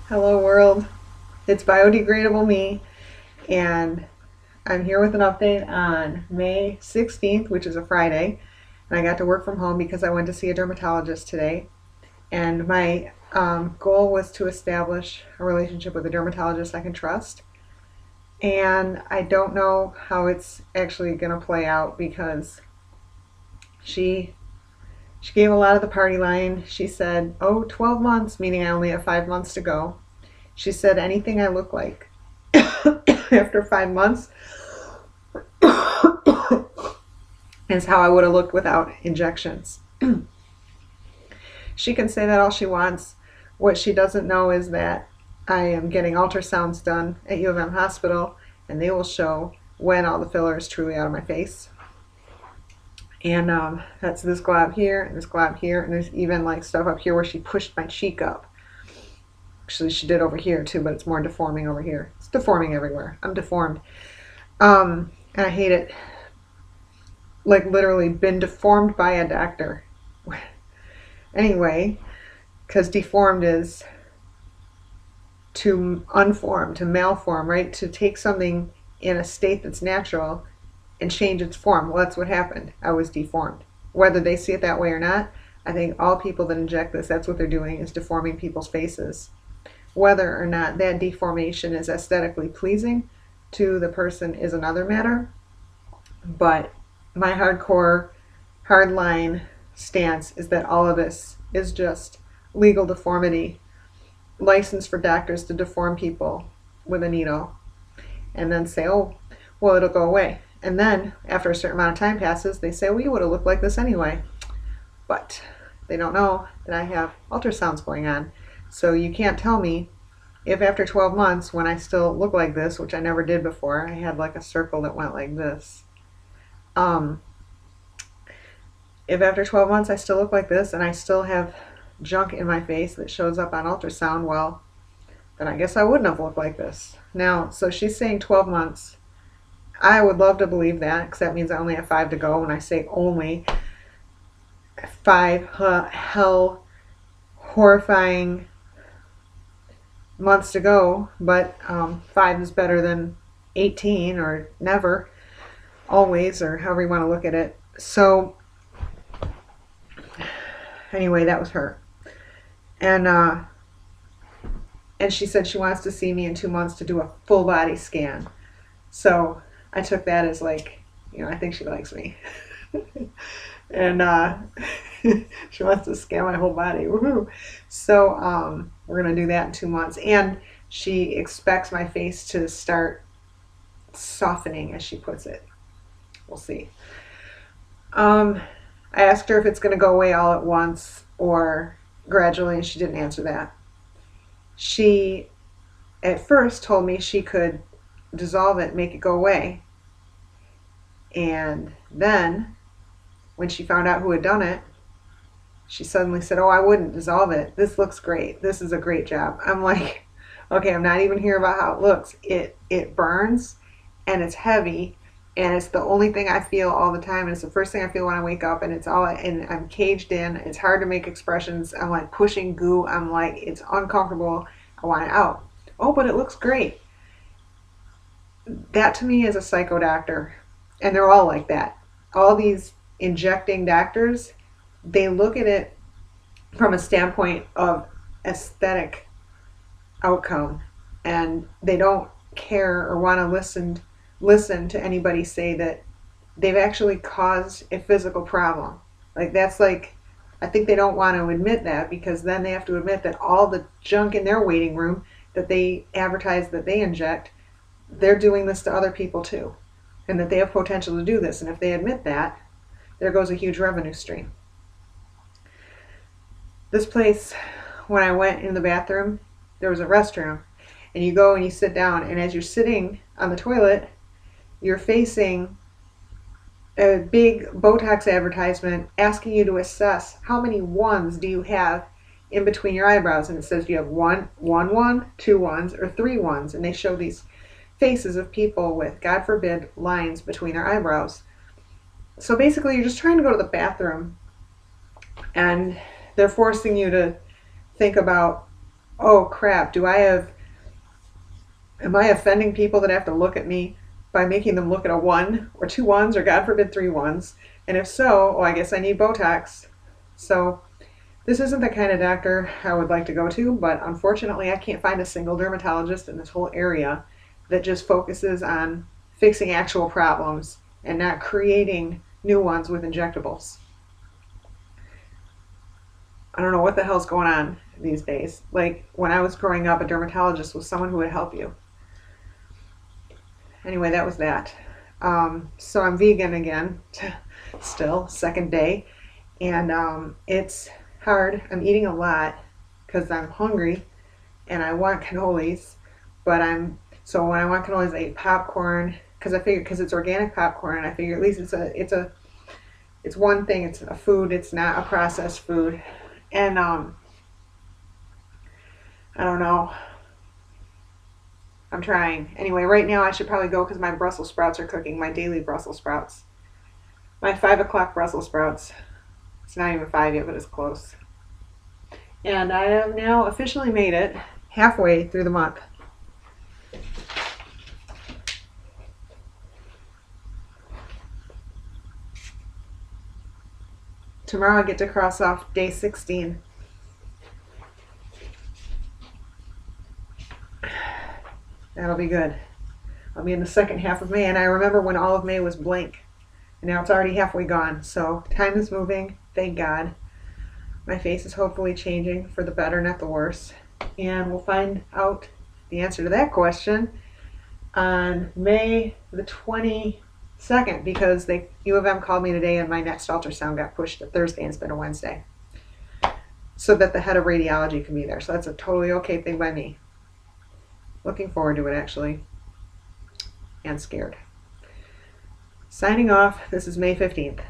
Hello world, it's biodegradable me, and I'm here with an update on May 16th, which is a Friday, and I got to work from home because I went to see a dermatologist today. And my goal was to establish a relationship with a dermatologist I can trust. And I don't know how it's actually going to play out because she she gave a lot of the party line. She said, "Oh, 12 months," meaning I only have 5 months to go. She said anything I look like after 5 months is how I would have looked without injections. She can say that all she wants. What she doesn't know is that I am getting ultrasounds done at U of M Hospital, and they will show when all the filler is truly out of my face. And that's this glob here, and this glob here, and there's even like stuff up here where she pushed my cheek up. Actually, she did over here too, but it's more deforming over here. It's deforming everywhere. I'm deformed. And I hate it. Like literally been deformed by a doctor. Anyway, because deformed is to unform, to malform, right? To take something in a state that's natural and change its form. Well, that's what happened. I was deformed. Whether they see it that way or not, I think all people that inject this, that's what they're doing, is deforming people's faces. Whether or not that deformation is aesthetically pleasing to the person is another matter. But my hardcore, hardline stance is that all of this is just legal deformity, license for doctors to deform people with a needle, and then say, oh, well, it'll go away. And then after a certain amount of time passes, they say, well, you would have looked like this anyway. But they don't know that I have ultrasounds going on. So you can't tell me if after 12 months, when I still look like this, which I never did before, I had like a circle that went like this. If after 12 months I still look like this and I still have junk in my face that shows up on ultrasound, well, then I guess I wouldn't have looked like this. Now, so she's saying 12 months. I would love to believe that, because that means I only have 5 to go. When I say only 5 hell horrifying months to go, but 5 is better than 18 or never, always, or however you want to look at it. So anyway, that was her. And she said she wants to see me in 2 months to do a full body scan. So I took that as like, I think she likes me. And she wants to scan my whole body. Woohoo! So we're going to do that in 2 months. And she expects my face to start softening, as she puts it. We'll see. I asked her if it's going to go away all at once or gradually, and she didn't answer that. She at first told me she could dissolve it, make it go away. And then when she found out who had done it, she suddenly said, oh, I wouldn't dissolve it. This looks great. This is a great job. I'm like, okay, I'm not even here about how it looks. It burns, and it's heavy, and it's the only thing I feel all the time. And it's the first thing I feel when I wake up, and and I'm caged in. It's hard to make expressions. I'm like pushing goo. I'm like, it's uncomfortable. I want it out. Oh, but it looks great. That to me is a psycho doctor. And they're all like that. All these injecting doctors, they look at it from a standpoint of aesthetic outcome, and they don't care or want to listen to anybody say that they've actually caused a physical problem. Like, that's like, I think they don't want to admit that, because then they have to admit that all the junk in their waiting room that they advertise that they inject, they're doing this to other people too, and that they have potential to do this. And if they admit that, there goes a huge revenue stream. This place, when I went in the bathroom, there was a restroom, and you go and you sit down, and as you're sitting on the toilet, you're facing a big Botox advertisement asking you to assess how many ones do you have in between your eyebrows. And it says you have one, 2 ones, or 3 ones. And they show these faces of people with, God forbid, lines between their eyebrows. So basically, you're just trying to go to the bathroom, and they're forcing you to think about oh crap, am I offending people that have to look at me by making them look at a one or two ones or God forbid three ones? And if so, oh, I guess I need Botox. So this isn't the kind of doctor I would like to go to, but unfortunately, I can't find a single dermatologist in this whole area that just focuses on fixing actual problems and not creating new ones with injectables. I don't know what the hell's going on these days. Like when I was growing up, a dermatologist was someone who would help you. Anyway, that was that. So I'm vegan again, still, second day. And it's hard. I'm eating a lot because I'm hungry and I want cannolis. So when I want cannolis, I eat popcorn because I figure because it's organic popcorn. I figure at least it's one thing. It's a food. It's not a processed food. And I don't know. I'm trying. Anyway, right now I should probably go because my Brussels sprouts are cooking. My daily Brussels sprouts. My 5 o'clock Brussels sprouts. It's not even 5 yet, but it's close. And I have now officially made it halfway through the month. Tomorrow I get to cross off day 16. That'll be good. I'll be in the second half of May, and I remember when all of May was blank. And now it's already halfway gone, so time is moving, thank God. My face is hopefully changing for the better, not the worse. And we'll find out the answer to that question on May the 22nd because U of M called me today and my next ultrasound got pushed to Thursday instead of Wednesday so that the head of radiology can be there. So that's a totally okay thing by me. Looking forward to it, actually, and scared. Signing off. This is May 15th.